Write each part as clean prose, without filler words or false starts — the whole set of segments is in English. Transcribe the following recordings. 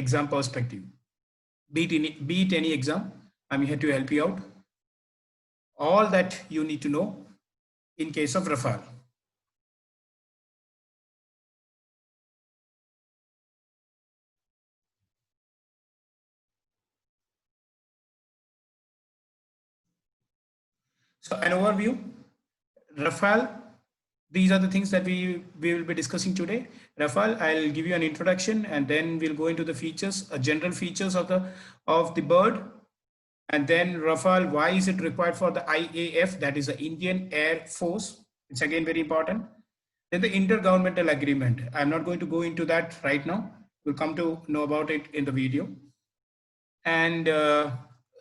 exam perspective. Beat any exam, I'm here to help you out. All that you need to know in case of Rafale. So an overview, Rafale, these are the things that we will be discussing today. Rafale, I'll give you an introduction and then we'll go into the features, general features of the bird. And then Rafale, why is it required for the IAF, that is the Indian Air Force? It's again very important. Then the intergovernmental agreement. I'm not going to go into that right now. We'll come to know about it in the video. And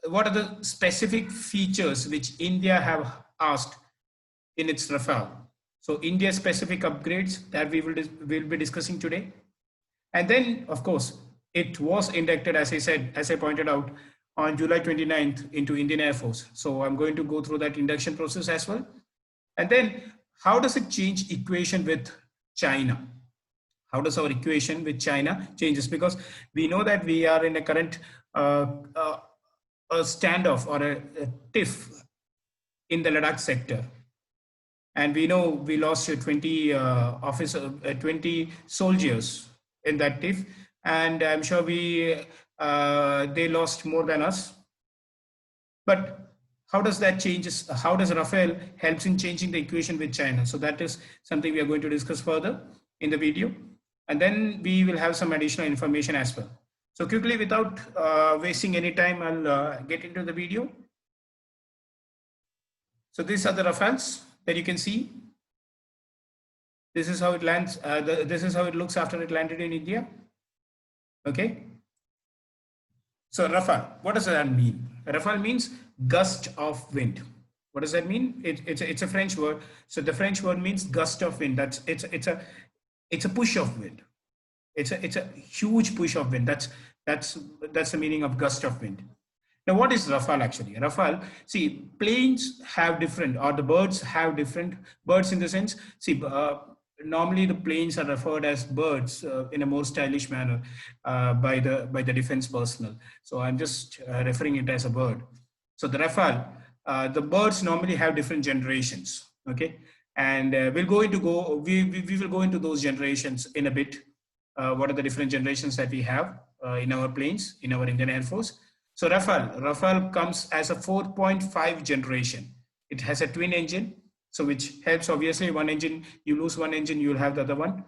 what are the specific features which India have asked in its Rafale? So India specific upgrades that we'll be discussing today. And then, of course, it was inducted, as I said, as I pointed out, on July 29th into Indian Air Force. So I'm going to go through that induction process as well. And then how does it change equation with China? How does our equation with China changes? Because we know that we are in a current a standoff or a tiff in the Ladakh sector. And we know we lost 20 20 soldiers in that tiff. And I'm sure they lost more than us. But how does that change? How does Rafale helps in changing the equation with China? So that is something we are going to discuss further in the video. And then we will have some additional information as well. So quickly, without wasting any time, I'll get into the video. So these are the Rafales that you can see. This is how it lands. This is how it looks after it landed in India. Okay. So Rafale, what does that mean? Rafale means gust of wind. What does that mean? It's a French word. So the French word means gust of wind. It's a push of wind. It's a huge push of wind. That's the meaning of gust of wind. Now, what is Rafale actually? Rafale, see, planes have different, or the birds have different, birds in the sense, see, normally the planes are referred as birds in a more stylish manner by the defense personnel. So I'm just referring it as a bird. So the Rafale, the birds normally have different generations. Okay, and we will go into those generations in a bit. What are the different generations that we have in our planes, in our Indian Air Force? So Rafale comes as a 4.5 generation. It has a twin engine, so which helps, obviously, one engine, you lose one engine, you'll have the other one.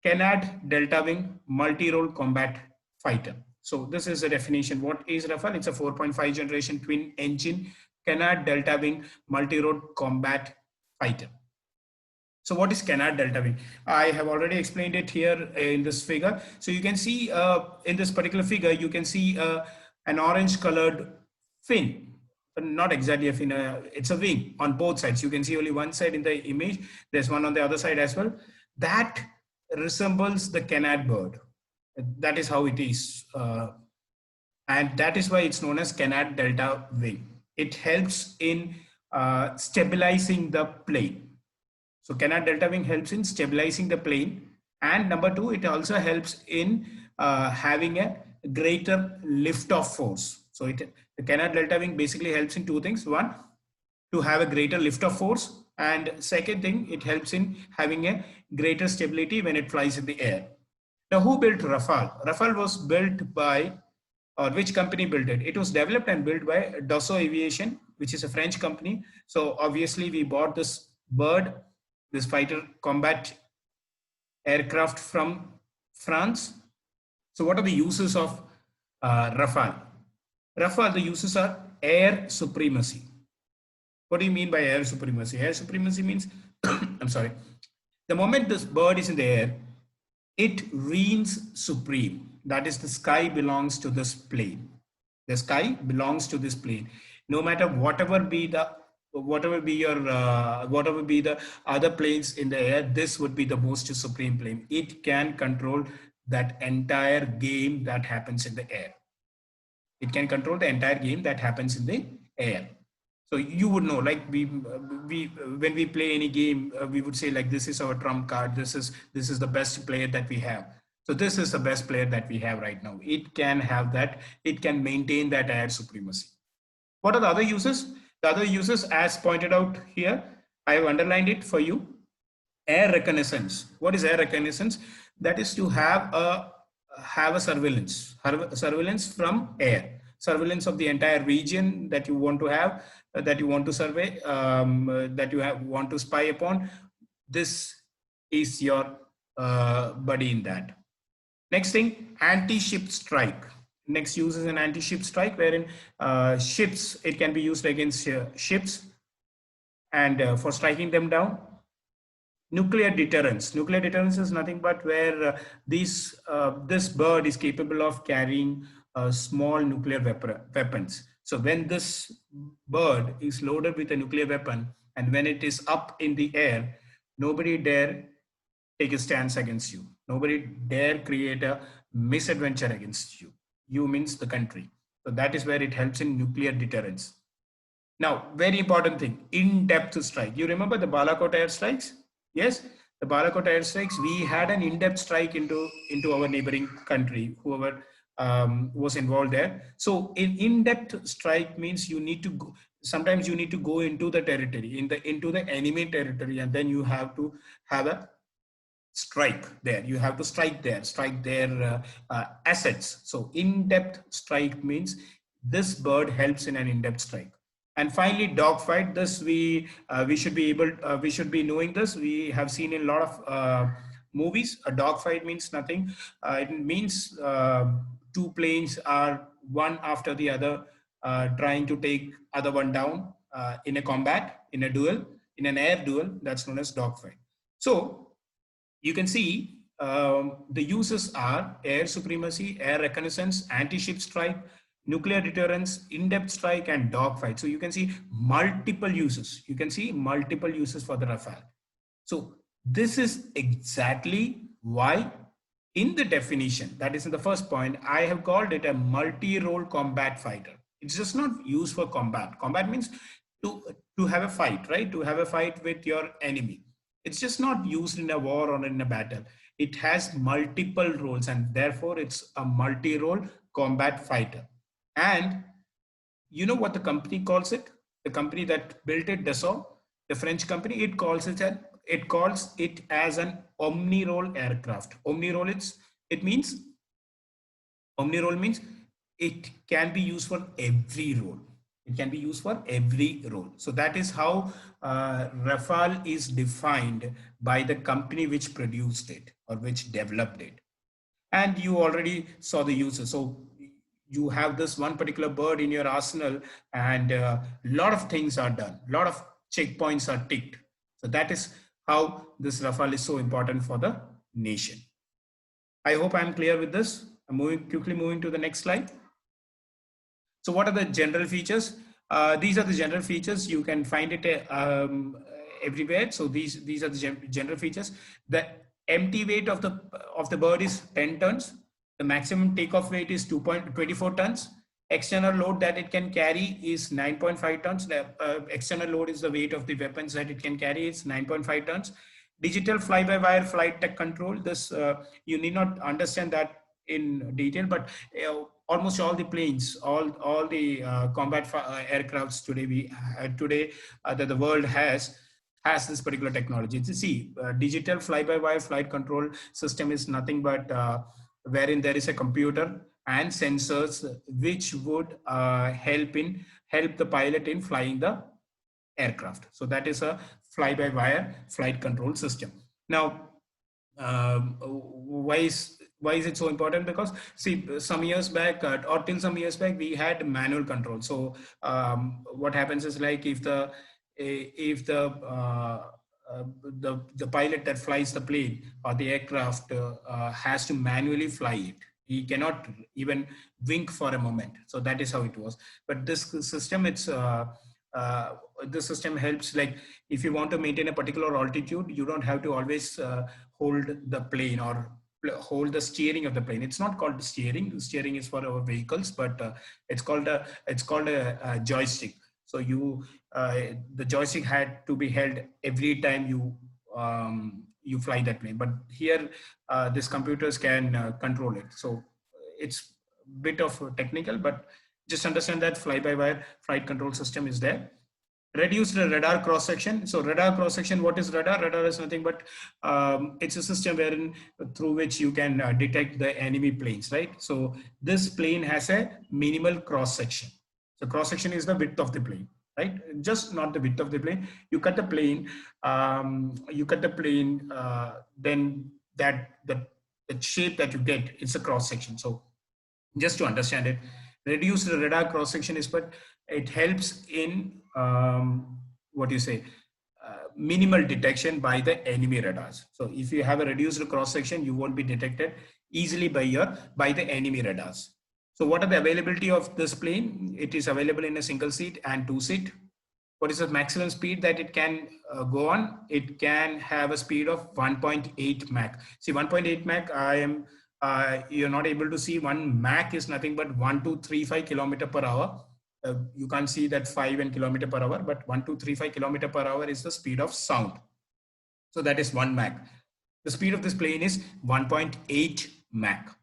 Canard delta wing multi-role combat fighter. So this is a definition. What is Rafale? It's a 4.5 generation twin engine Canard delta wing multi-role combat fighter. So what is Canard delta wing? I have already explained it here in this figure. So you can see in this particular figure, you can see an orange colored fin. Not exactly a fin, it's a wing on both sides. You can see only one side in the image. There's one on the other side as well. That resembles the Canard bird. That is how it is. And that is why it's known as Canard delta wing. It helps in stabilizing the plane. So Canard delta wing helps in stabilizing the plane. And number two, it also helps in having a greater lift-off force. So the Canard delta wing basically helps in two things. One, to have a greater lift-off force. And second thing, it helps in having a greater stability when it flies in the air. Now, who built Rafale? Rafale was built by, or which company built it? It was developed and built by Dassault Aviation, which is a French company. So obviously we bought this bird, this fighter combat aircraft from France. So what are the uses of Rafale? Rafale, the uses are air supremacy. What do you mean by air supremacy? Air supremacy means, I'm sorry, the moment this bird is in the air, it reigns supreme. That is, the sky belongs to this plane. The sky belongs to this plane. No matter whatever be the other planes in the air, this would be the most supreme plane. It can control that entire game that happens in the air. It can control the entire game that happens in the air. So you would know, like when we play any game, we would say like, this is our trump card. This is the best player that we have. So this is the best player that we have right now. It can have that, it can maintain that air supremacy. What are the other uses? The other uses, as pointed out here, I have underlined it for you. Air reconnaissance. What is air reconnaissance? That is to have a surveillance from air, surveillance of the entire region that you want to have, that you want to survey, that you want to spy upon. This is your buddy in that. Next thing, anti-ship strike. Next use is an anti-ship strike, wherein ships, it can be used against ships and for striking them down. Nuclear deterrence. Nuclear deterrence is nothing but where this bird is capable of carrying small nuclear weapons. So when this bird is loaded with a nuclear weapon and when it is up in the air, nobody dare take a stance against you. Nobody dare create a misadventure against you. You means the country. So that is where it helps in nuclear deterrence. Now, very important thing, in-depth strike. You remember the Balakot air strikes? Yes, the Balakot air strikes, we had an in-depth strike into our neighboring country, whoever was involved there. So in-depth strike means you need to go, sometimes you need to go into the territory, into the enemy territory, and then you have to have a strike there. You have to strike their assets. So in-depth strike means this bird helps in an in-depth strike. And finally, dogfight. This we should be knowing this. We have seen in a lot of movies. A dogfight means nothing. It means two planes are one after the other trying to take other one down in a combat, in a duel, in an air duel. That's known as dogfight. So you can see the uses are air supremacy, air reconnaissance, anti-ship strike, nuclear deterrence, in-depth strike, and dogfight. So you can see multiple uses. You can see multiple uses for the Rafale. So this is exactly why in the definition, that is in the first point, I have called it a multi-role combat fighter. It's just not used for combat. Combat means to have a fight, right? To have a fight with your enemy. It's just not used in a war or in a battle. It has multiple roles and therefore it's a multi-role combat fighter. And you know what the company calls it? The company that built it, Dassault, the French company, it calls it as an omni-role aircraft. Omni-role means it can be used for every role. It can be used for every role. So that is how Rafale is defined by the company which produced it or which developed it. And you already saw the uses. So you have this one particular bird in your arsenal and a lot of things are done. A lot of checkpoints are ticked. So that is how this Rafale is so important for the nation. I hope I'm clear with this. I'm quickly moving to the next slide. So what are the general features? These are the general features. You can find it everywhere. So these are the general features. The empty weight of the bird is 10 tons. The maximum takeoff weight is 2.24 tons. External load that it can carry is 9.5 tons. The external load is the weight of the weapons that it can carry. It's 9.5 tons. Digital fly-by-wire flight tech control. This you need not understand that in detail, but almost all the planes, all the combat aircrafts today that the world has this particular technology. You see, digital fly-by-wire flight control system is nothing but wherein there is a computer and sensors which would help the pilot in flying the aircraft. So that is a fly-by-wire flight control system. Now, why is it so important? Because see, some years back or till some years back, we had manual control. So what happens is, like, if the pilot that flies the plane or the aircraft has to manually fly it, he cannot even wink for a moment. So that is how it was. But this system, this system helps, like, if you want to maintain a particular altitude, you don't have to always hold the plane or hold the steering of the plane. It's not called steering. Steering is for our vehicles, but it's called a joystick. So the joystick had to be held every time you fly that plane. But here, these computers can control it. So it's a bit of technical, but just understand that fly-by-wire flight control system is there. Reduce the radar cross section. So radar cross section, what is radar? Radar is nothing but it's a system wherein through which you can detect the enemy planes, right? So this plane has a minimal cross section. So cross section is the width of the plane, right? Just not the width of the plane. You cut the plane, then the shape that you get, it's a cross section. So just to understand it, reduce the radar cross section is, but it helps in what you say, minimal detection by the enemy radars. So if you have a reduced cross section, you won't be detected easily by the enemy radars. So what are the availability of this plane? It is available in a single seat and two seat. What is the maximum speed that it can go on? It can have a speed of 1.8 Mach. See, 1.8 Mach, you're not able to see. 1 Mach is nothing but 1235 kilometer per hour. You can't see that 5 and kilometer per hour, but 1235 kilometer per hour is the speed of sound. So that is 1 Mach. The speed of this plane is 1.8 Mach.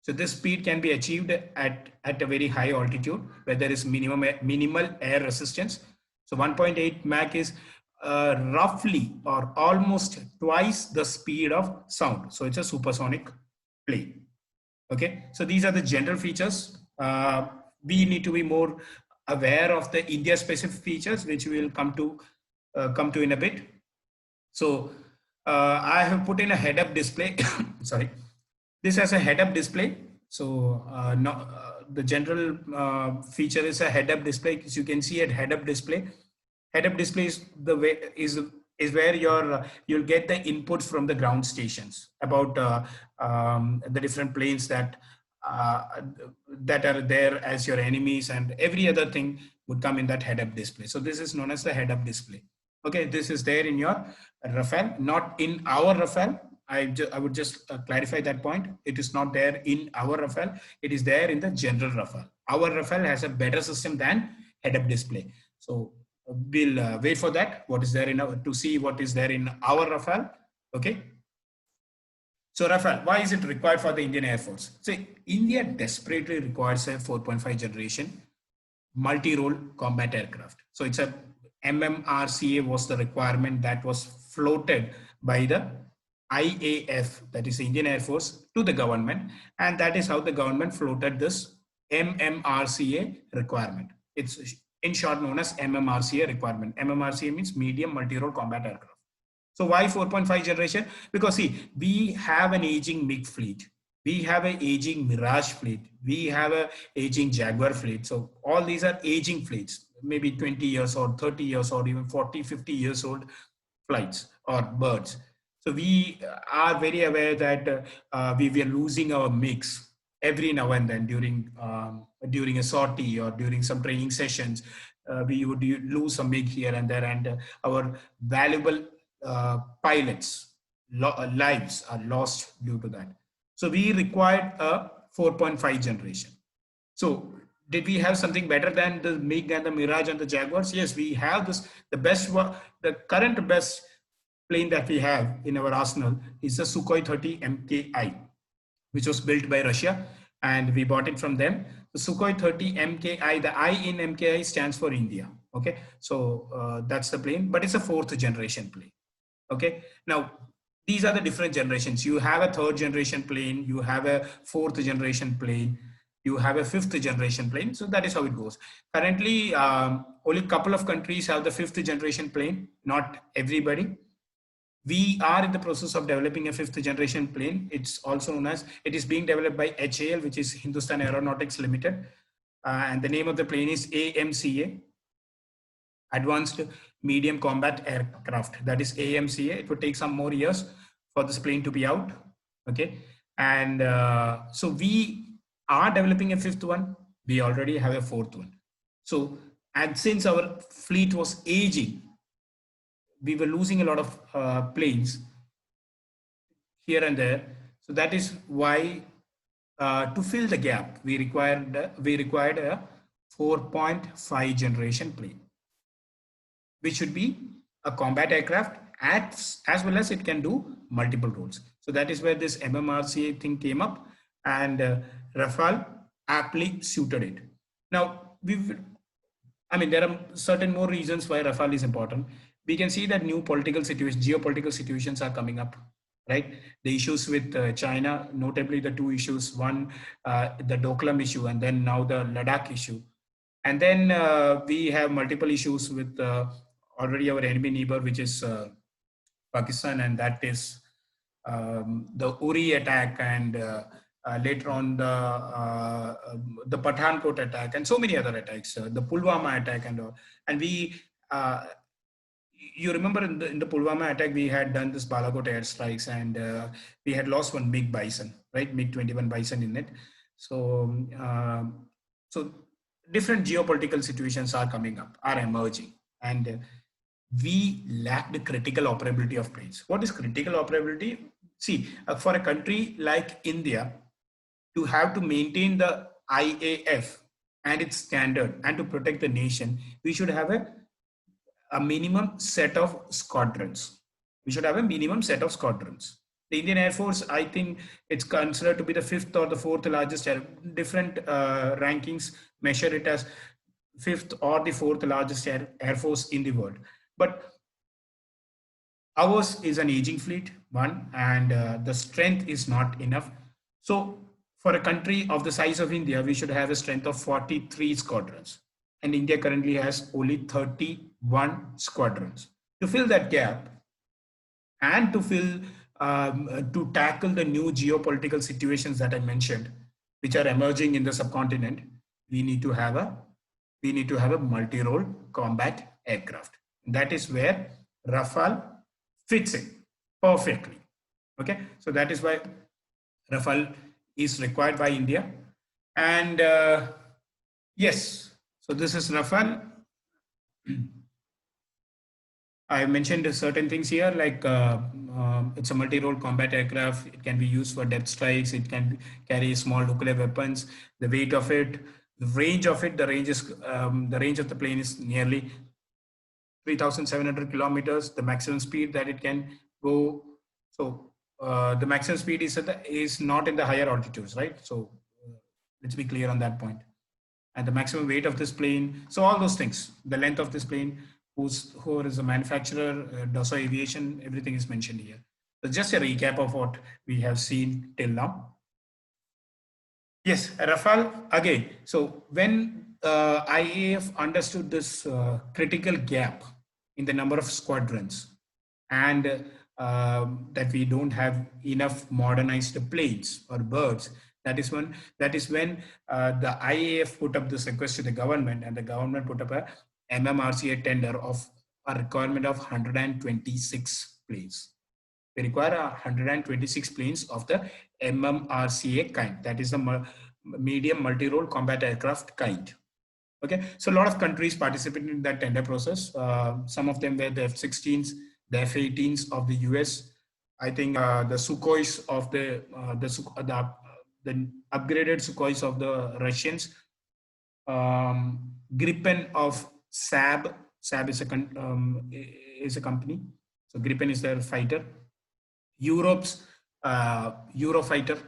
So this speed can be achieved at a very high altitude where there is minimal air resistance. So 1.8 Mach is roughly or almost twice the speed of sound. So it's a supersonic plane. Okay, so these are the general features. We need to be more aware of the India specific features, which we will come to in a bit. So I have put in a head-up display. Sorry, this has a head-up display. So the general feature is a head-up display. As you can see at head-up display. Head-up display is the way is where you'll get the inputs from the ground stations about the different planes that are there as your enemies, and every other thing would come in that head-up display. So this is known as the head-up display. Okay, this is there in your Rafale, not in our Rafale. I would just clarify that point. It is not there in our Rafale. It is there in the general Rafale. Our Rafale has a better system than head-up display. So we'll wait for that. What is there to see what is there in our Rafale? Okay. So Rafale, why is it required for the Indian Air Force? So India desperately requires a 4.5 generation multi-role combat aircraft. So it's a MMRCA was the requirement that was floated by the IAF, that is the Indian Air Force, to the government, and that is how the government floated this MMRCA requirement. It's in short known as MMRCA requirement. MMRCA means medium multi-role combat aircraft. So why 4.5 generation? Because see, we have an aging MiG fleet. We have an aging Mirage fleet. We have an aging Jaguar fleet. So all these are aging fleets, maybe 20 years or 30 years or even 40, 50 years old flights or birds. So we are very aware that we are losing our MiGs every now and then during a sortie or during some training sessions. We would lose some MiG here and there, and our valuable pilots' lives are lost due to that. So we required a 4.5 generation. So did we have something better than the MiG and the Mirage and the Jaguars? Yes, we have this. The current best plane that we have in our arsenal is the Sukhoi 30 MKI, which was built by Russia, and we bought it from them. The Sukhoi 30 MKI, the I in MKI stands for India. Okay, so that's the plane, but it's a 4th generation plane. Okay, now these are the different generations. You have a 3rd generation plane, you have a 4th generation plane, you have a 5th generation plane. So that is how it goes. Currently, only a couple of countries have the 5th generation plane, not everybody. We are in the process of developing a 5th generation plane. It's also known as, it is being developed by HAL, which is Hindustan Aeronautics Limited. And the name of the plane is AMCA, Advanced Medium Combat Aircraft. That is AMCA. It would take some more years for this plane to be out. Okay. And so we are developing a 5th one. We already have a 4th one. So, and since our fleet was aging, we were losing a lot of planes here and there. So that is why to fill the gap, we required a 4.5 generation plane, which should be a combat aircraft as well as it can do multiple roles. So that is where this MMRCA thing came up, and Rafale aptly suited it. Now, there are certain more reasons why Rafale is important. We can see that new political situations, geopolitical situations are coming up, right? The issues with China, notably the two issues, one, the Doklam issue, and then now the Ladakh issue. And then we have multiple issues with already our enemy neighbor, which is Pakistan, and that is the Uri attack, and later on the Pathankot attack, and so many other attacks, the Pulwama attack, and all. And we, you remember in the Pulwama attack, we had done this Balakot airstrikes, and we had lost one MiG Bison, right? MiG-21 Bison in it. So, so different geopolitical situations are coming up, are emerging, and we lack the critical operability of planes. What is critical operability? See, for a country like India to have to maintain the IAF and its standard and to protect the nation, we should have a minimum set of squadrons. We should have a minimum set of squadrons. The Indian Air Force, I think it's considered to be the 5th or the 4th largest. Different rankings measure it as 5th or the 4th largest air force in the world. But ours is an aging fleet, one, and the strength is not enough. So for a country of the size of India, we should have a strength of 43 squadrons. And India currently has only 31 squadrons. To fill that gap and to tackle the new geopolitical situations that I mentioned, which are emerging in the subcontinent, we need to have a multi-role combat aircraft. That is where Rafale fits in perfectly. Okay, so that is why Rafale is required by India. And yes, so this is Rafale. I mentioned certain things here, like it's a multi-role combat aircraft. It can be used for depth strikes. It can carry small nuclear weapons. The weight of it, the range of it, the range of the plane is nearly 3,700 kilometers. The maximum speed that it can go. So the maximum speed is not in the higher altitudes, right? So let's be clear on that point. And the maximum weight of this plane. So all those things, the length of this plane, who is a manufacturer, Dassault Aviation, everything is mentioned here. So just a recap of what we have seen till now. Yes, Rafale again. So when IAF understood this critical gap in the number of squadrons, and that we don't have enough modernized planes or birds, that is when the IAF put up this request to the government, and the government put up a MMRCA tender of a requirement of 126 planes. We require 126 planes of the MMRCA kind. That is the medium multi-role combat aircraft kind. Okay, so a lot of countries participated in that tender process. Some of them were the F-16s, the F-18s of the US. I think the Sukhois of the upgraded Sukhois of the Russians. Gripen of Saab. Saab is a company. So Gripen is their fighter. Europe's Eurofighter.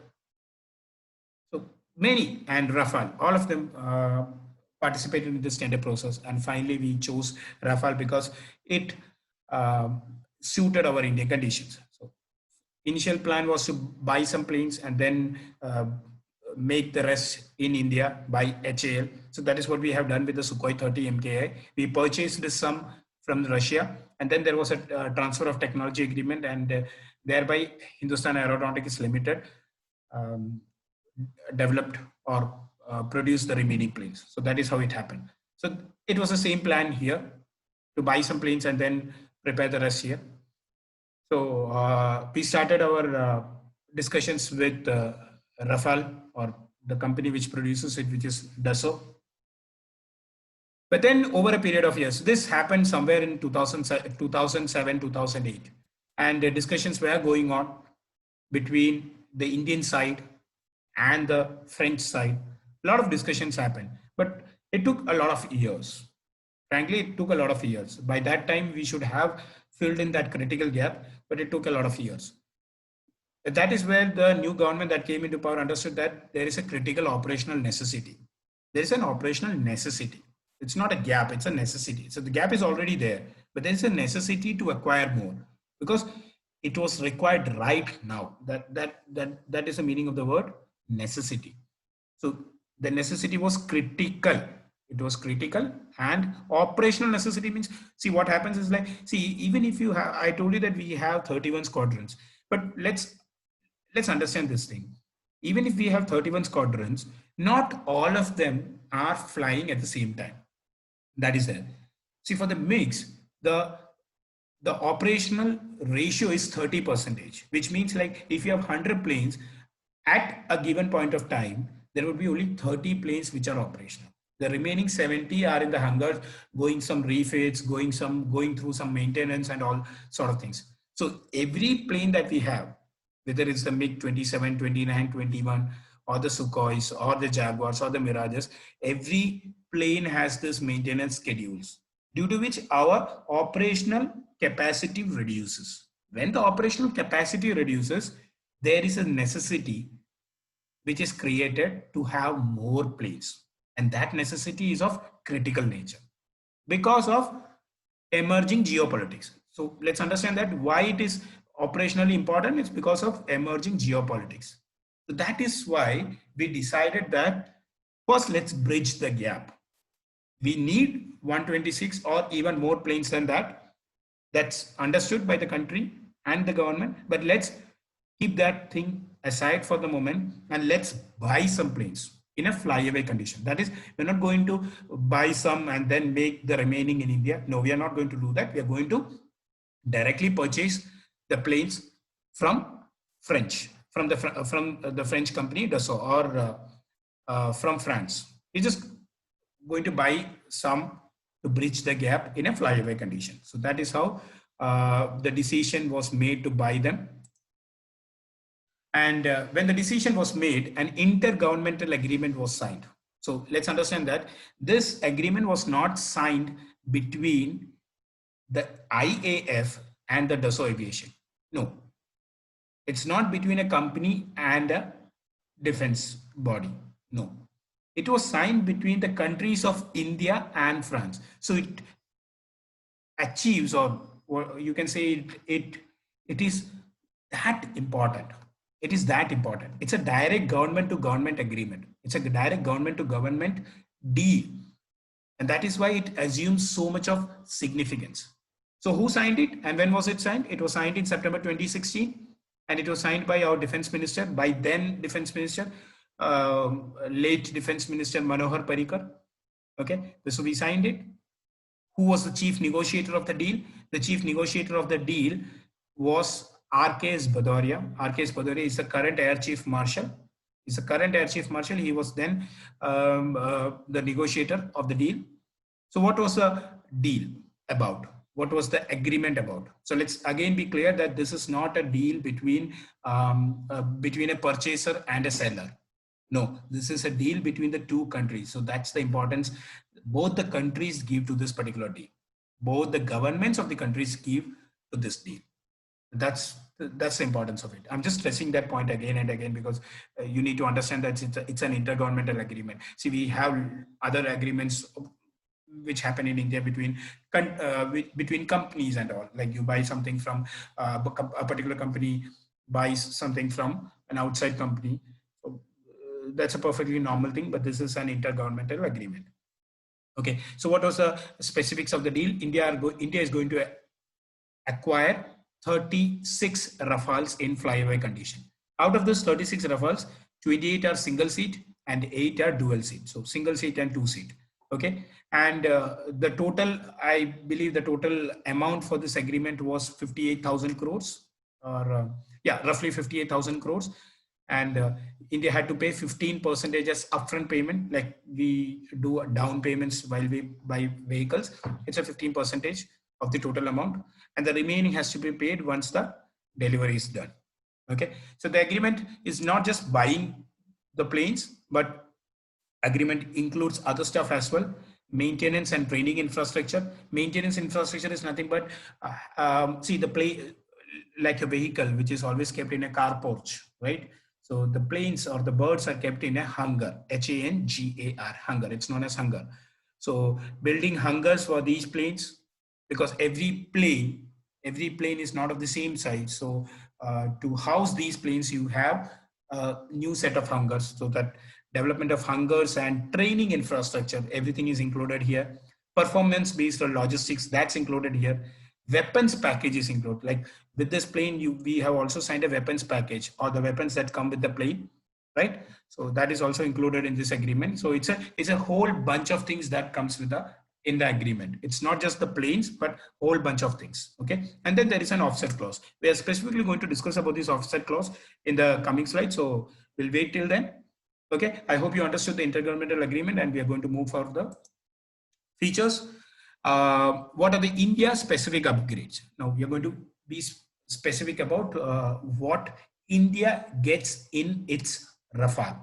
So many, and Rafale, all of them participated in this tender process. And finally, we chose Rafale because it suited our Indian conditions. So initial plan was to buy some planes and then make the rest in India by HAL. So that is what we have done with the Sukhoi 30 MKI. We purchased some from Russia, and then there was a transfer of technology agreement, and thereby Hindustan Aeronautics Limited developed or produced the remaining planes. So that is how it happened. So it was the same plan here, to buy some planes and then prepare the rest here. So we started our discussions with Rafale, or the company which produces it, which is Dassault. But then over a period of years, this happened somewhere in 2007, 2008. And the discussions were going on between the Indian side and the French side. A lot of discussions happened, but it took a lot of years. Frankly, it took a lot of years. By that time, we should have filled in that critical gap, but it took a lot of years. That is where the new government that came into power understood that there is a critical operational necessity. There is an operational necessity. It's not a gap, it's a necessity. So the gap is already there, but there is a necessity to acquire more because it was required right now. That is the meaning of the word necessity. So the necessity was critical. It was critical, and operational necessity means, see what happens is like, see, even if you have, I told you that we have 31 squadrons, but let's understand this thing. Even if we have 31 squadrons, not all of them are flying at the same time. That is there. See, for the mix, the operational ratio is 30%, which means like if you have 100 planes at a given point of time, there would be only 30 planes which are operational. The remaining 70 are in the hangars, going some refits, going through some maintenance and all sort of things. So every plane that we have, whether it's the MiG 27, 29, 21, or the Sukhois, or the Jaguars, or the Mirages, every plane has this maintenance schedules, due to which our operational capacity reduces. When the operational capacity reduces, there is a necessity which is created to have more planes. And that necessity is of critical nature because of emerging geopolitics. So let's understand that why it is operationally important. It's because of emerging geopolitics. So that is why we decided that first let's bridge the gap. We need 126 or even more planes than that. That's understood by the country and the government, but let's keep that thing aside for the moment and let's buy some planes in a flyaway condition. That is, we're not going to buy some and then make the remaining in India. No, we are not going to do that. We are going to directly purchase the planes from the French company Dassault, or from France. We're just going to buy some to bridge the gap in a flyaway condition. So that is how the decision was made to buy them. And when the decision was made, an intergovernmental agreement was signed. So let's understand that this agreement was not signed between the IAF and the Dassault Aviation. No, it's not between a company and a defense body. No, it was signed between the countries of India and France. So it achieves, or you can say it is that important. It is that important. It's a direct government to government agreement. It's a direct government to government deal. And that is why it assumes so much of significance. So who signed it and when was it signed? It was signed in September 2016, and it was signed by our defense minister, by then defense minister, late defense minister Manohar Parrikar. Okay, so we signed it. Who was the chief negotiator of the deal? The chief negotiator of the deal was R.K.S. Bhadauria. R.K.S. Bhadauria is the current Air Chief Marshal. He's the current Air Chief Marshal. He was then the negotiator of the deal. So what was the deal about? What was the agreement about? So let's again be clear that this is not a deal between a purchaser and a seller. No, this is a deal between the two countries. So that's the importance both the countries give to this particular deal. Both the governments of the countries give to this deal. That's the importance of it. I'm just stressing that point again and again because you need to understand that it's an intergovernmental agreement. See, we have other agreements which happen in India between companies and all. Like you buy something from a particular company, buys something from an outside company. So, that's a perfectly normal thing, but this is an intergovernmental agreement. Okay, so what was the specifics of the deal? India is going to acquire 36 Rafales in flyaway condition. Out of those 36 Rafales, 28 are single seat and 8 are dual seat. So single seat and 2 seat. Okay, and the total, I believe the total amount for this agreement was 58,000 crores, or roughly 58,000 crores. And India had to pay 15% as upfront payment, like we do down payments while we buy vehicles. It's a 15% of the total amount, and the remaining has to be paid once the delivery is done. Okay, so the agreement is not just buying the planes, but agreement includes other stuff as well. maintenance and training infrastructure. Maintenance infrastructure is nothing but, see the plane, like a vehicle, which is always kept in a car porch, right? So the planes or the birds are kept in a hangar, H-A-N-G-A-R, hangar. It's known as hangar. So building hangars for these planes, because every plane is not of the same size. So to house these planes, you have a new set of hangars. So that development of hangars and training infrastructure, everything is included here. Performance based on logistics, that's included here. Weapons package is included. Like with this plane, we have also signed a weapons package, or the weapons that come with the plane, right? So that is also included in this agreement. So it's a whole bunch of things that comes with in the agreement. It's not just the planes, but whole bunch of things. Okay. And then there is an offset clause. We are specifically going to discuss about this offset clause in the coming slide. So we'll wait till then. Okay. I hope you understood the intergovernmental agreement, and we are going to move for the features. What are the India specific upgrades? Now we are going to be specific about what India gets in its Rafale.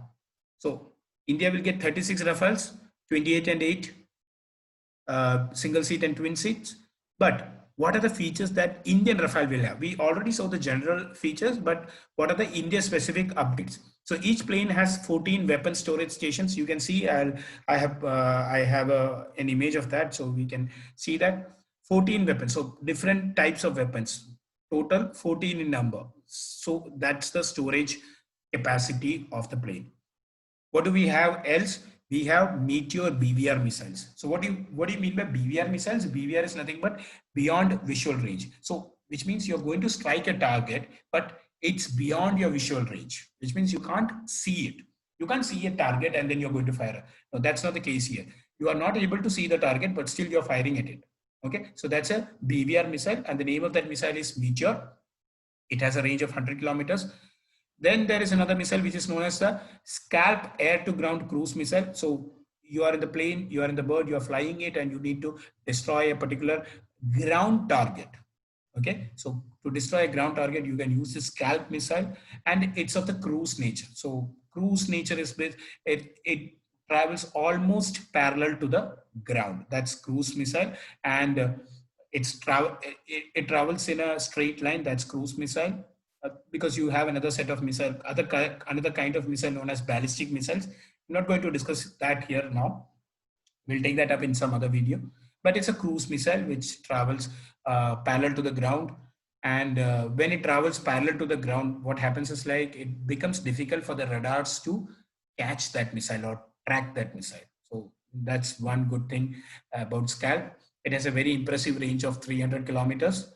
So India will get 36 Rafales, 28 and 8, single seat and twin seats. But what are the features that Indian Rafale will have? We already saw the general features, but what are the India specific upgrades? So each plane has 14 weapon storage stations. You can see I have an image of that, so we can see that 14 weapons. So different types of weapons, total 14 in number. So that's the storage capacity of the plane. What do we have else? We have Meteor BVR missiles. So what do you mean by BVR missiles? BVR is nothing but beyond visual range. So which means you're going to strike a target, but it's beyond your visual range, which means you can't see it. You can't see a target and then you're going to fire. No, that's not the case here. You are not able to see the target, but still you're firing at it. Okay, so that's a BVR missile, and the name of that missile is Meteor. It has a range of 100 kilometers. Then there is another missile which is known as the Scalp air-to-ground cruise missile. So you are in the plane, you are in the bird, you are flying it, and you need to destroy a particular ground target. Okay, so to destroy a ground target, you can use the Scalp missile, and it's of the cruise nature. So cruise nature is it travels almost parallel to the ground. That's cruise missile, and it travels in a straight line. That's cruise missile. Because you have another set of missile, another kind of missile known as ballistic missiles. I'm not going to discuss that here now. We'll take that up in some other video. But it's a cruise missile which travels parallel to the ground. And when it travels parallel to the ground, what happens is like it becomes difficult for the radars to catch that missile or track that missile. So that's one good thing about Scalp. It has a very impressive range of 300 kilometers.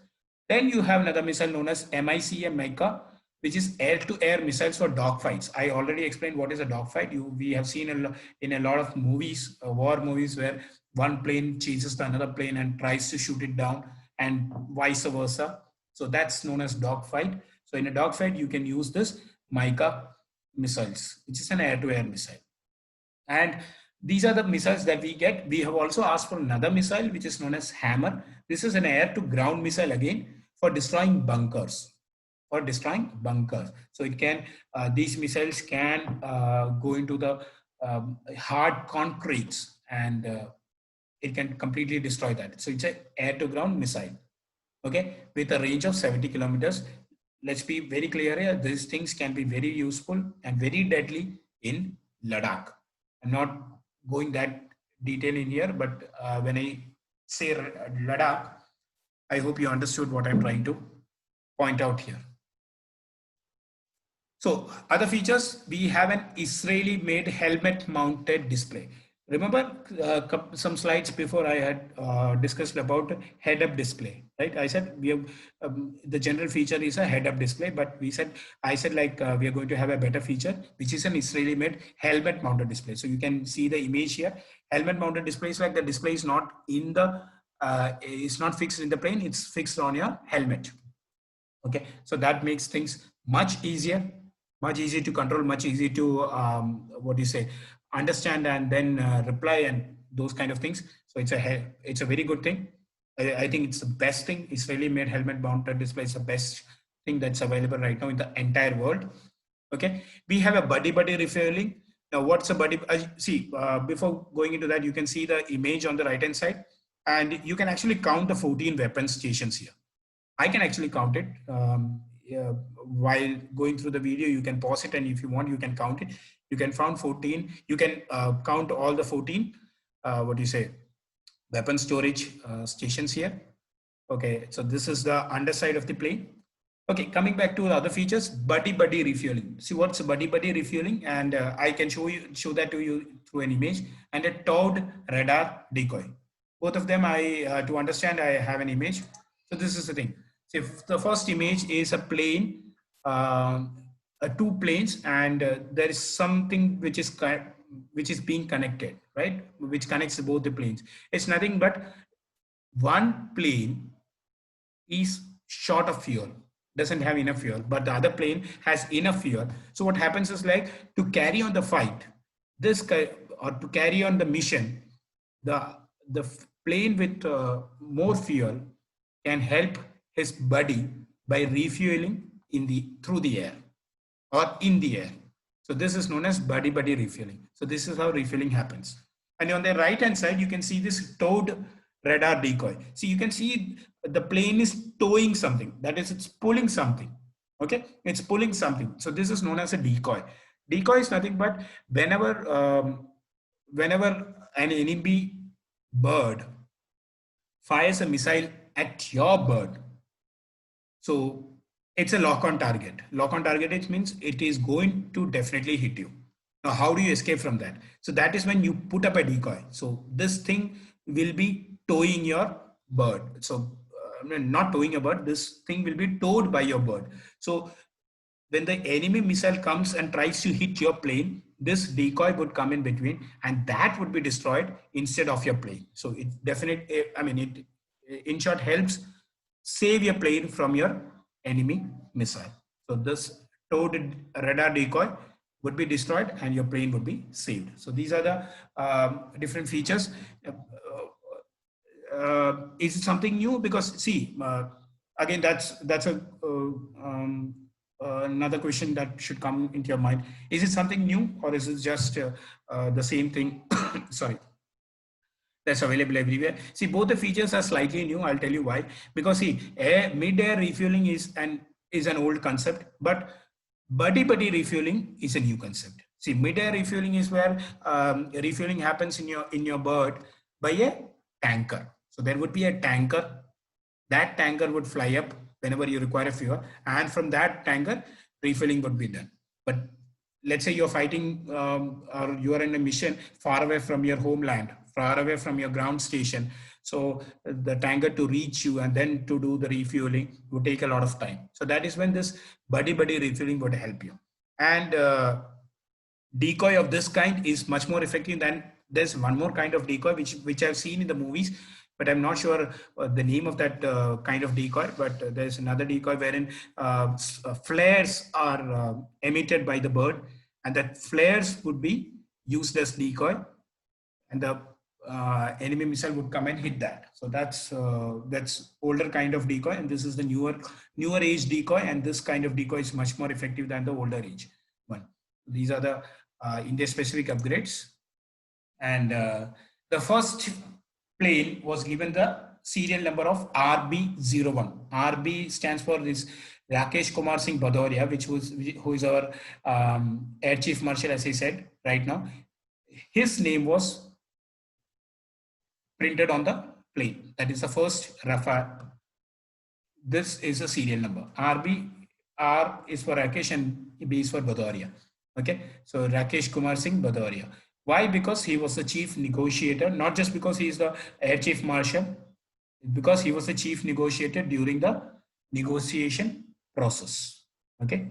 Then you have another missile known as MICA, which is air-to-air missiles for dogfights. I already explained what is a dogfight. We have seen in a lot of movies, war movies, where one plane chases another plane and tries to shoot it down, and vice versa. So that's known as dogfight. So in a dogfight, you can use this MICA missiles, which is an air-to-air missile. And these are the missiles that we get. We have also asked for another missile, which is known as Hammer. This is an air-to-ground missile again for destroying bunkers. So it can these missiles can go into the hard concretes, and it can completely destroy that. So it's an air-to-ground missile. Okay, with a range of 70 kilometers. Let's be very clear here. These things can be very useful and very deadly in Ladakh. I'm not going that detail in here, but when I say Ladakh, I hope you understood what I'm trying to point out here. So other features, we have an Israeli made helmet mounted display. Remember some slides before I had discussed about head-up display, right? I said we have the general feature is a head-up display, but I said like we are going to have a better feature, which is an Israeli-made helmet-mounted display. So you can see the image here. Helmet-mounted display is like the display is not in the it's not fixed in the plane; it's fixed on your helmet. Okay, so that makes things much easier to control, much easier to understand and then reply and those kind of things. So it's a very good thing. I think it's the best thing. Israeli made helmet mounted display is the best thing that's available right now in the entire world. Okay, we have a buddy refueling. Now, what's a buddy? See, before going into that, you can see the image on the right hand side, and you can actually count the 14 weapon stations here. I can actually count it. Yeah, while going through the video, you can pause it, and if you want, you can count it. You can count 14. You can count all the 14. What do you say? Weapon storage stations here. Okay, so this is the underside of the plane. Okay, coming back to the other features, buddy refueling. See what's buddy refueling, and I can show that to you through an image, and a towed radar decoy. Both of them, to understand, I have an image. So this is the thing. So if the first image is a plane, two planes, and there is something which is being connected, right? Which connects both the planes. It's nothing but one plane is short of fuel, doesn't have enough fuel, but the other plane has enough fuel. So what happens is, like, to carry on the fight, or to carry on the mission, the plane with more fuel can help his buddy by refueling through the air or in the air. So this is known as buddy refueling. So this is how refueling happens. And on the right hand side, you can see this towed radar decoy. See, you can see the plane is towing something. That is, it's pulling something. Okay, it's pulling something. So this is known as a decoy. Decoy is nothing but whenever an enemy bird fires a missile at your bird, so it's a lock on target. Lock on target, it means it is going to definitely hit you. Now, how do you escape from that? So that is when you put up a decoy. So this thing will be towing your bird. So not towing a bird, this thing will be towed by your bird. So when the enemy missile comes and tries to hit your plane, this decoy would come in between, and that would be destroyed instead of your plane. So it definitely, it in short helps save your plane from your enemy missile. So this towed radar decoy would be destroyed and your plane would be saved. So these are the different features. Is it something new? Because see, again, that's another question that should come into your mind. Is it something new, or is it just the same thing? Sorry, that's available everywhere. See, both the features are slightly new. I'll tell you why. Because see, mid-air refueling is an old concept, but buddy refueling is a new concept. See, mid-air refueling is where refueling happens in your bird by a tanker. So there would be a tanker. That tanker would fly up whenever you require a fuel, and from that tanker, refueling would be done. But let's say you're fighting or you are in a mission far away from your homeland, far away from your ground station. So the tanker to reach you and then to do the refueling would take a lot of time. So that is when this buddy refueling would help you. And decoy of this kind is much more effective than, there's one more kind of decoy which I've seen in the movies, but I'm not sure the name of that kind of decoy. But there's another decoy wherein flares are emitted by the bird, and that flares would be used as decoy, and the enemy missile would come and hit that. So that's older kind of decoy, and this is the newer age decoy, and this kind of decoy is much more effective than the older age one. These are the India specific upgrades. And the first plane was given the serial number of RB01. RB stands for this Rakesh Kumar Singh Bhadoria, who is our Air Chief Marshal, as I said right now. His name was printed on the plane. That is the first Rafale. This is a serial number. R is for Rakesh and B is for Bhadoria. Okay, so Rakesh Kumar Singh Bhadoria. Why? Because he was the chief negotiator, not just because he is the Air Chief Marshal, because he was the chief negotiator during the negotiation process. Okay.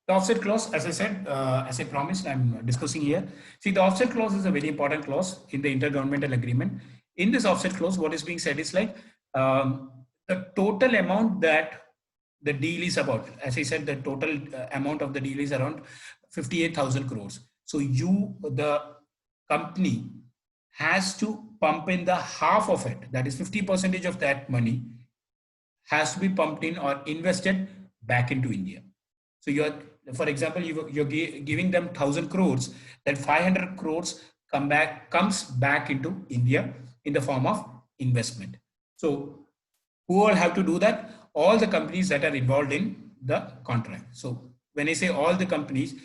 The offset clause, as I said, as I promised, I'm discussing here. See, the offset clause is a very important clause in the intergovernmental agreement. In this offset clause, what is being said is like the total amount that the deal is about. As I said, the total amount of the deal is around 58,000 crores. So the company has to pump in the half of it. That is 50% of that money has to be pumped in or invested back into India. So For example, you're giving them 1,000 crores, then 500 crores comes back into India in the form of investment. So who all have to do that? All the companies that are involved in the contract. So when I say all the companies,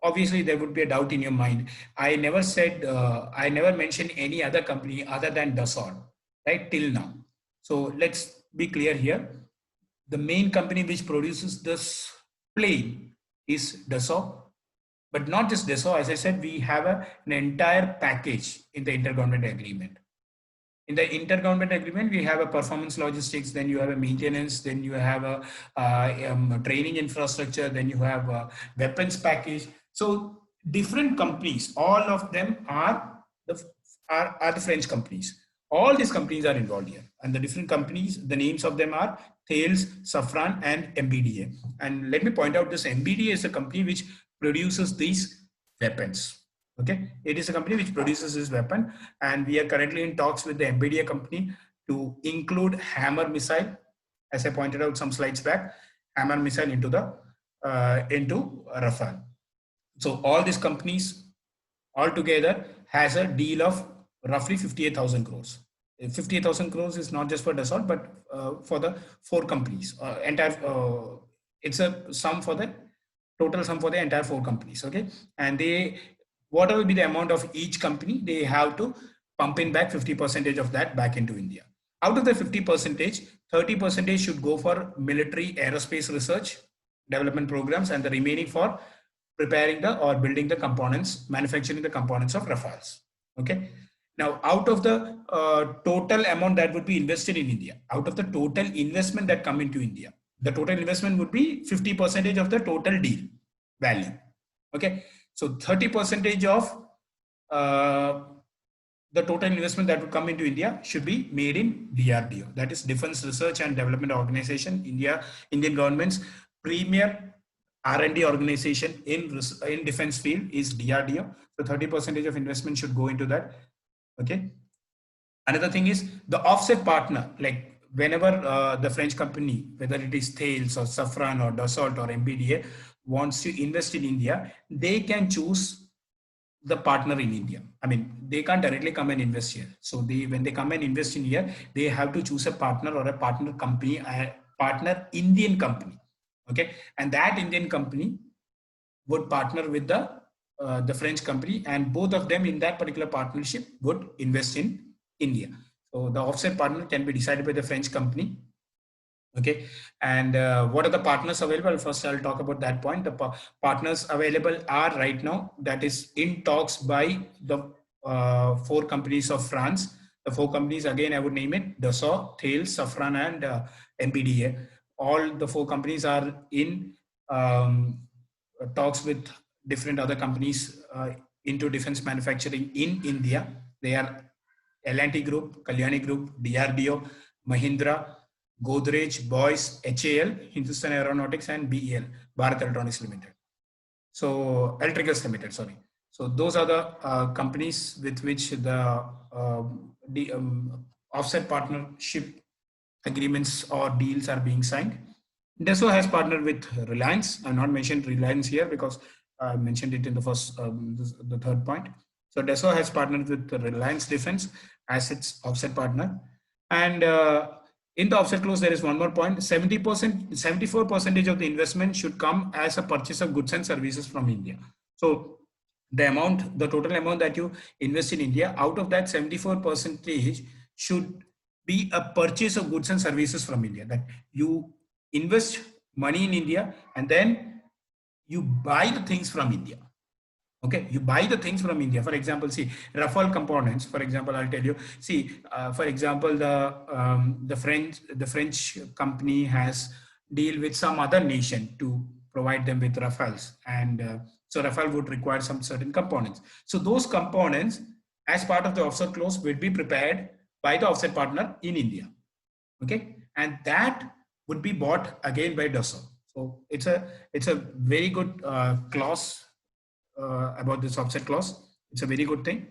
obviously there would be a doubt in your mind. I never said, I never mentioned any other company other than Dassault, right, till now. So let's be clear here. The main company which produces this plane is Dassault, but not just Dassault. As I said, we have an entire package in the intergovernmental agreement. In the intergovernmental agreement, we have a performance logistics, then you have a maintenance, then you have a training infrastructure, then you have a weapons package. So different companies, all of them are the French companies. All these companies are involved here, and the different companies, the names of them are Thales, Safran, and MBDA. And let me point out, this MBDA is a company which produces these weapons. Okay, it is a company which produces this weapon, and we are currently in talks with the MBDA company to include Hammer missile, as I pointed out some slides back, Hammer missile into Rafale. So all these companies altogether has a deal of roughly 58,000 crores. 58,000 crores is not just for Dassault, but for the four companies. It's a sum for the total sum for the entire four companies. Okay, and they, whatever be the amount of each company, they have to pump in back 50% of that back into India. Out of the 50%, 30% should go for military aerospace research development programs, and the remaining for preparing the or building the components, manufacturing the components of Rafales. Okay. Now, out of the total amount that would be invested in India, out of the total investment that come into India, the total investment would be 50% of the total deal value. Okay. So 30% of the total investment that would come into India should be made in DRDO. That is Defense Research and Development Organization. Indian government's premier R&D organization in defense field is DRDO. So 30% of investment should go into that. Okay. Another thing is the offset partner, like whenever the French company, whether it is Thales or Safran or Dassault or MBDA, wants to invest in India, they can choose the partner in India. I mean, they can't directly come and invest here. So when they come and invest in here, they have to choose a partner or a partner company, a partner Indian company. Okay, and that Indian company would partner with the French company, and both of them in that particular partnership would invest in India. So the offset partner can be decided by the French company. Okay, and what are the partners available? First, I'll talk about that point. The partners available are right now, that is in talks by the four companies of France. The four companies, again, I would name it Dassault, Thales, Safran, and MBDA. All the four companies are in talks with different other companies into defense manufacturing in India. They are L&T Group, Kalyani Group, DRDO, Mahindra, Godrej, Boyce, HAL, Hindustan Aeronautics, and BEL, Bharat Electronics Limited. So Electricals Limited, sorry. So those are the companies with which the offset partnership agreements or deals are being signed. Dassault has partnered with Reliance. I've not mentioned Reliance here because I mentioned it in the first, the third point. So Dassault has partnered with Reliance Defense as its offset partner. And in the offset clause, there is one more point. 74% of the investment should come as a purchase of goods and services from India. So the total amount that you invest in India, out of that 74% should be a purchase of goods and services from India. That you invest money in India and then you buy the things from India. Okay, you buy the things from India. For example, see Rafale components. For example, I'll tell you. See, for example, the French company has deal with some other nation to provide them with Rafales, and so Rafale would require some certain components. So those components, as part of the offset clause, will be prepared by the offset partner in India. Okay, and that would be bought again by Dassault. So it's a very good clause. About this offset clause, it's a very good thing.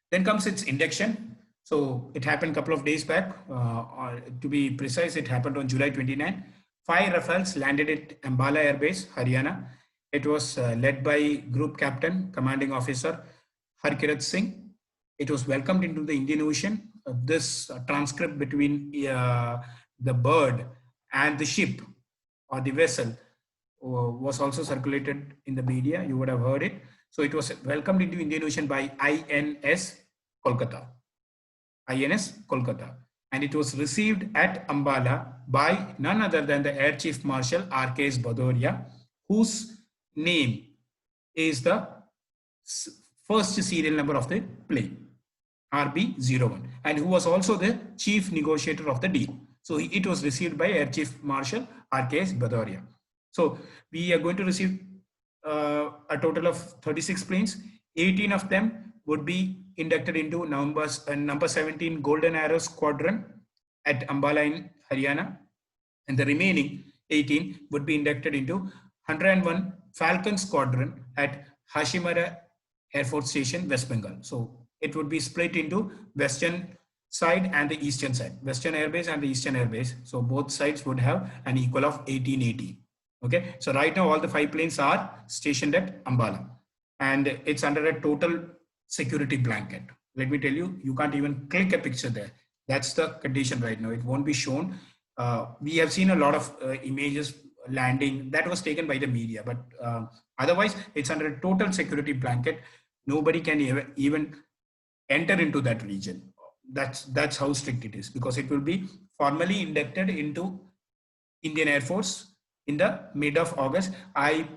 Then comes its induction. So it happened a couple of days back. To be precise, it happened on July 29. 5 Rafales landed at Ambala Air Base, Haryana. It was led by Group Captain, Commanding Officer Harkirat Singh. It was welcomed into the Indian Ocean. This transcript between the bird and the ship or the vessel was also circulated in the media. You would have heard it. So it was welcomed into Indian Ocean by INS Kolkata. INS Kolkata. And it was received at Ambala by none other than the Air Chief Marshal R.K.S. Bhadoria, whose name is the first serial number of the plane, RB01, and who was also the chief negotiator of the deal. So it was received by Air Chief Marshal R.K.S. Bhadoria. So we are going to receive a total of 36 planes. 18 of them would be inducted into number 17 Golden Arrow Squadron at Ambala in Haryana, and the remaining 18 would be inducted into 101 Falcon Squadron at Hashimara Air Force Station, West Bengal. So it would be split into western side and the eastern side, Western Air Base and the Eastern Air Base. So both sides would have an equal of 1880. Okay, so right now all the 5 planes are stationed at Ambala, and it's under a total security blanket. Let me tell you, you can't even click a picture there. That's the condition right now. It won't be shown. We have seen a lot of images landing that was taken by the media, but otherwise it's under a total security blanket. Nobody can even enter into that region. That's how strict it is, because it will be formally inducted into Indian Air Force in the mid of August. I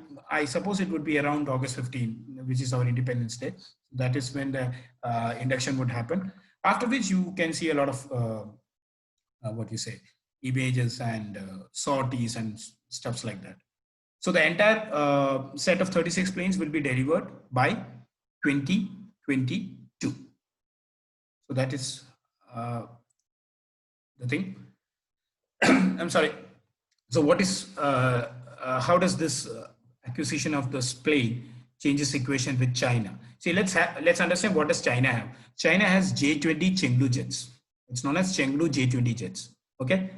suppose it would be around August 15, which is our Independence Day. That is when the induction would happen. After which you can see a lot of images and sorties and stuffs like that. So the entire set of 36 planes will be delivered by 2022. So that is the thing. I'm sorry. So what is, how does this acquisition of this plane changes equation with China? See, let's understand what does China have. China has J-20 Chengdu jets. It's known as Chengdu J-20 jets. Okay,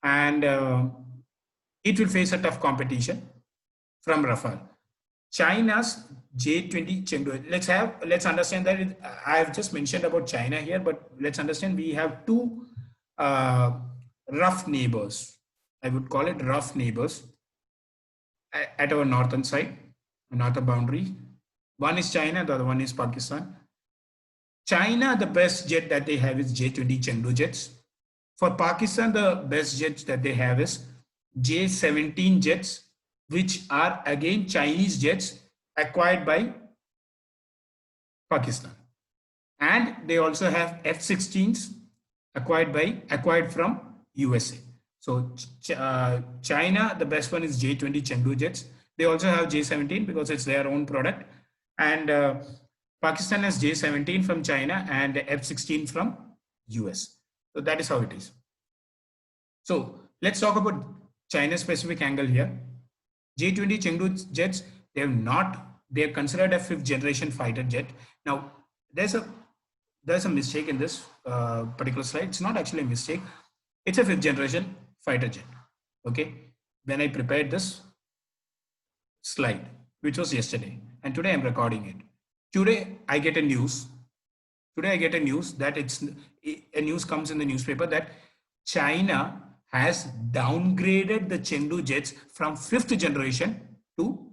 and it will face a tough competition from Rafale. China's J-20 Chengdu. Let's understand that I have just mentioned about China here, but let's understand we have 2 rough neighbors. I would call it rough neighbors at our northern side, northern boundary. One is China, the other one is Pakistan. China, the best jet that they have is J-20 Chengdu jets. For Pakistan, the best jets that they have is J-17 jets, which are again Chinese jets acquired by Pakistan. And they also have F-16s acquired from USA. So China, the best one is J-20 Chengdu jets. They also have J-17 because it's their own product. And Pakistan has J-17 from China and F-16 from US. So that is how it is. So let's talk about China's specific angle here. J-20 Chengdu jets, they are considered a 5th generation fighter jet. Now, there's a mistake in this particular slide. It's not actually a mistake. It's a 5th generation fighter jet. Okay. When I prepared this slide, which was yesterday, and today I'm recording it. Today I get a news. That a news comes in the newspaper that China has downgraded the Chengdu jets from 5th generation to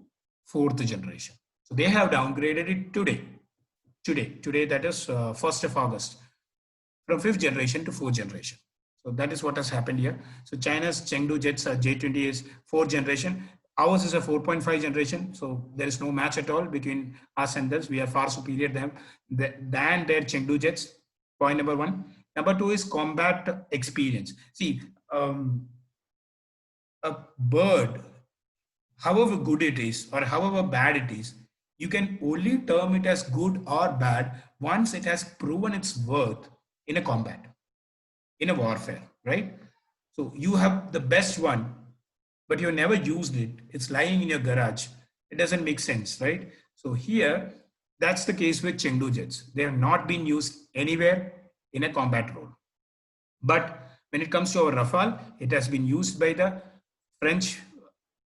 4th generation. So they have downgraded it today. That is 1st of August, from 5th generation to 4th generation. So that is what has happened here. So China's Chengdu jets J-20 is 4th generation. Ours is a 4.5 generation. So there is no match at all between us and this. We are far superior than their Chengdu jets. Point number 1. Number 2 is combat experience. See, a bird, however good it is or however bad it is, you can only term it as good or bad once it has proven its worth in a combat, in a warfare, right? So you have the best one, but you never used it. It's lying in your garage. It doesn't make sense, right? So here, that's the case with Chengdu jets. They have not been used anywhere in a combat role. But when it comes to our Rafale, it has been used by the French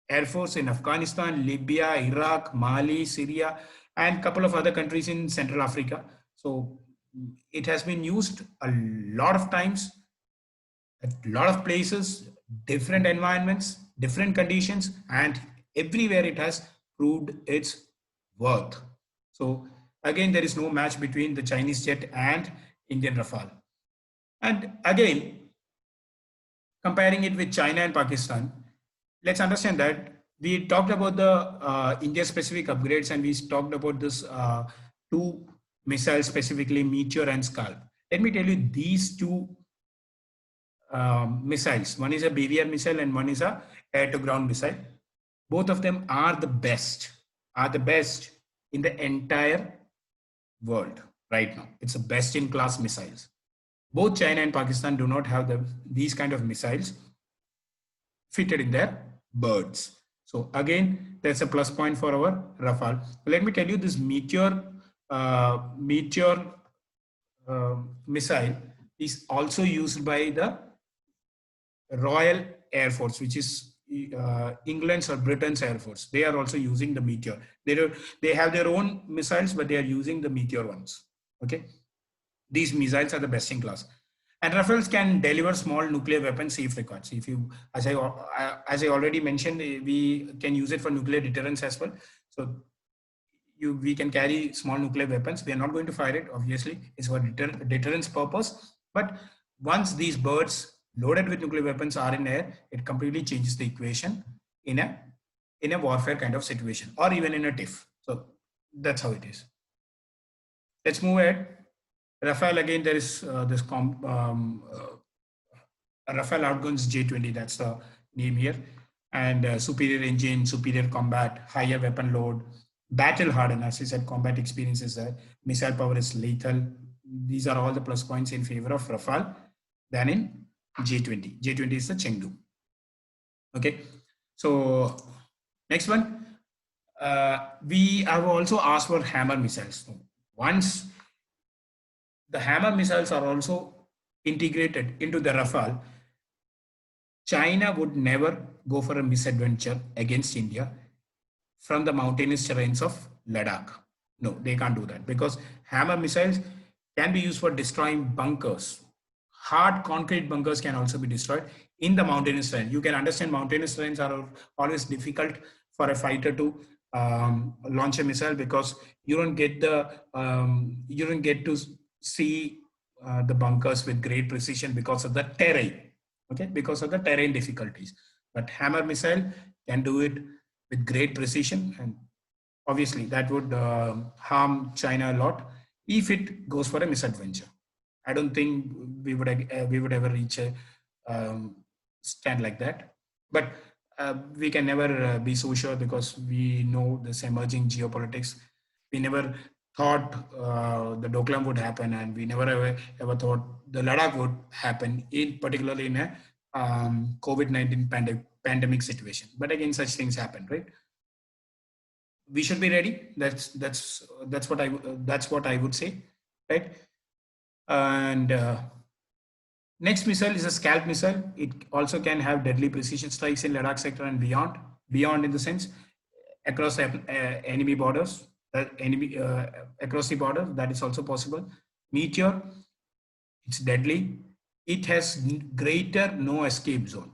Air Force in Afghanistan, Libya, Iraq, Mali, Syria, and a couple of other countries in Central Africa. So it has been used a lot of times at a lot of places, different environments, different conditions, and everywhere it has proved its worth. So again, there is no match between the Chinese jet and Indian Rafale. And again, comparing it with China and Pakistan, let's understand that we talked about the India specific upgrades, and we talked about this two missiles, specifically Meteor and Scalp. Let me tell you these two missiles. One is a BVR missile and one is a air to ground missile. Both of them are the best in the entire world right now. It's the best in class missiles. Both China and Pakistan do not have these kind of missiles fitted in their birds. So again, that's a plus point for our Rafale. Let me tell you, this Meteor missile is also used by the Royal Air Force, which is England's or Britain's Air Force. They are also using the Meteor. They have their own missiles, but they are using the Meteor ones. Okay, these missiles are the best in class. And Rafales can deliver small nuclear weapons if required. So if you, as I already mentioned, we can use it for nuclear deterrence as well. So we can carry small nuclear weapons. We are not going to fire it, obviously. It's for deterrence purpose. But once these birds loaded with nuclear weapons are in air, it completely changes the equation in a warfare kind of situation, or even in a TIF. So that's how it is. Let's move ahead. Rafale, again, there is this Rafale outguns J-20, that's the name here. And superior engine, superior combat, higher weapon load, battle hardened, as I said, combat experience is there. Missile power is lethal. These are all the plus points in favor of Rafale than in J-20. J-20 is the Chengdu. Okay, so next one. We have also asked for hammer missiles. Once the hammer missiles are also integrated into the Rafale, China would never go for a misadventure against India from the mountainous terrains of Ladakh. No, they can't do that, because hammer missiles can be used for destroying bunkers. Hard concrete bunkers can also be destroyed in the mountainous terrain. You can understand mountainous terrains are always difficult for a fighter to launch a missile, because you don't get to see the bunkers with great precision because of the terrain. Okay, because of the terrain difficulties. But hammer missile can do it with great precision, and obviously that would harm China a lot if it goes for a misadventure. I don't think we would ever reach a stand like that. But we can never be so sure, because we know this emerging geopolitics. We never thought the Doklam would happen, and we never ever thought the Ladakh would happen, particularly in a COVID-19 pandemic situation. But again, such things happen, right? We should be ready. That's what I would say, right? And next missile is a Scalp missile. It also can have deadly precision strikes in Ladakh sector and beyond in the sense across enemy borders, across the border. That is also possible. Meteor, it's deadly. It has greater no escape zone,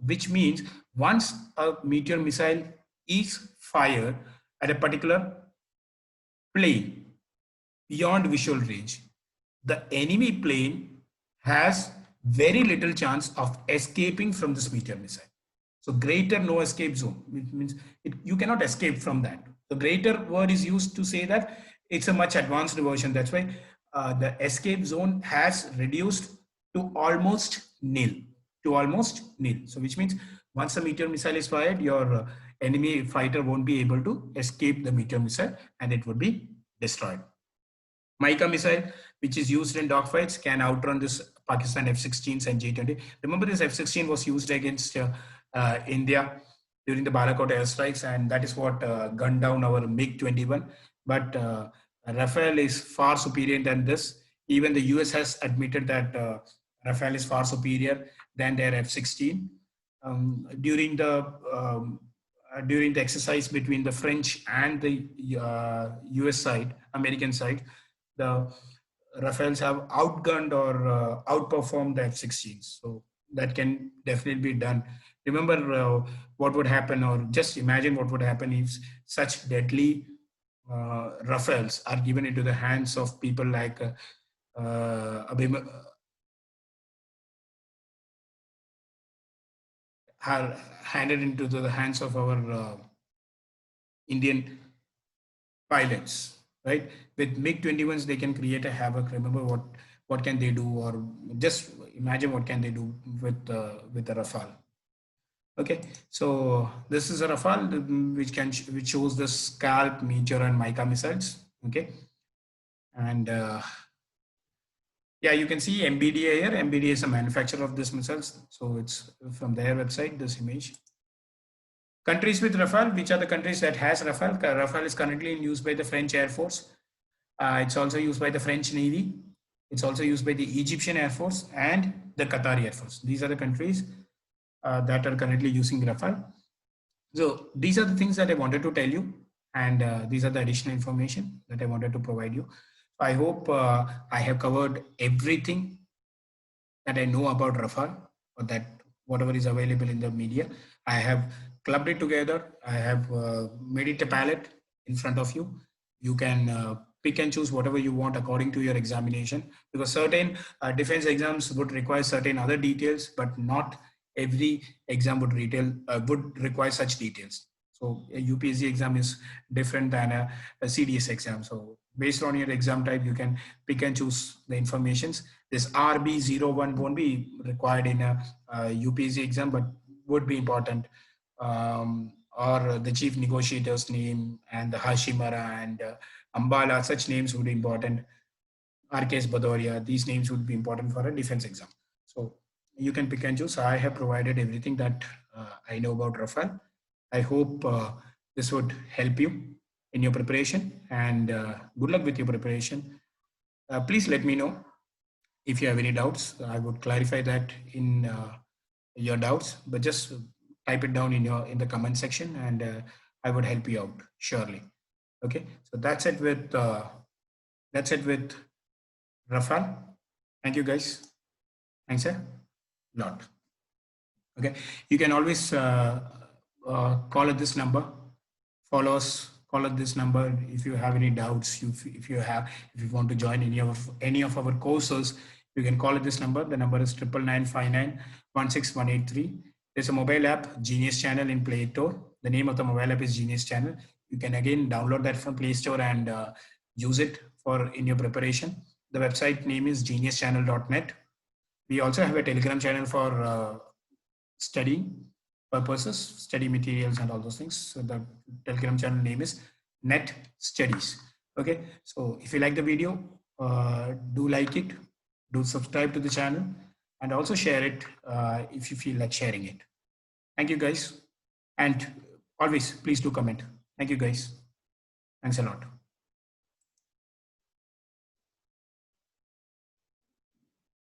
which means once a Meteor missile is fired at a particular plane beyond visual range, the enemy plane has very little chance of escaping from this Meteor missile. So greater no escape zone, which means you cannot escape from that. The greater word is used to say that it's a much advanced version. That's why the escape zone has reduced to almost nil. So which means once the Meteor missile is fired, your enemy fighter won't be able to escape the Meteor missile, and it would be destroyed. Mica missile, which is used in dogfights, can outrun this Pakistan F-16s and J-20. Remember, this F-16 was used against India during the Balakot airstrikes, and that is what gunned down our MiG-21. But Rafale is far superior than this. Even the US has admitted that Rafale is far superior than their F-16. during the exercise between the French and the US side, American side, the Rafales have outgunned or outperformed the F-16s. So that can definitely be done. Remember what would happen, or just imagine what would happen if such deadly Rafales are given into the hands of people like are handed into the hands of our Indian pilots, right? With MiG-21s, they can create a havoc. Remember what can they do, or just imagine what can they do with the Rafale. Okay, so this is a Rafale which shows the Scalp, Meteor, and Mica missiles. Okay, and yeah, you can see MBDA here. MBDA is a manufacturer of these missiles, so it's from their website. This image. Countries with Rafale, which are the countries that has Rafale? Rafale is currently in use by the French Air Force. It's also used by the French Navy. It's also used by the Egyptian Air Force and the Qatari Air Force. These are the countries that are currently using Rafale. So these are the things that I wanted to tell you, and these are the additional information that I wanted to provide you. I hope I have covered everything that I know about Rafale, or that whatever is available in the media. I have clubbed it together. I have made it a palette in front of you. You can pick and choose whatever you want according to your examination, because certain defense exams would require certain other details, but not every exam would require such details. So a UPSC exam is different than a CDS exam. So based on your exam type, you can pick and choose the informations. This RB01 won't be required in a UPSC exam, but would be important. Or the chief negotiator's name and the Hashimara and Ambala, such names would be important. RKS Badoria, these names would be important for a defense exam. So you can pick and choose. I have provided everything that I know about Rafale. I hope this would help you in your preparation, and good luck with your preparation. Please let me know if you have any doubts. I would clarify that in your doubts, but just type it down in the comment section, and I would help you out surely. Okay, so that's it with Rafale. Thank you guys. Thanks a lot. Okay, you can always call at this number. Follow us. Call at this number if you have any doubts. If you want to join any of our courses, you can call at this number. The number is 99959 There's a mobile app, Genius Channel, in Play Store. The name of the mobile app is Genius Channel. You can again download that from Play Store and use it in your preparation. The website name is geniuschannel.net. We also have a Telegram channel for study purposes, study materials, and all those things. So the Telegram channel name is Net Studies. Okay, so if you like the video, do like it, do subscribe to the channel, and also share it if you feel like sharing it. Thank you guys, and always please do comment. Thank you guys. Thanks a lot.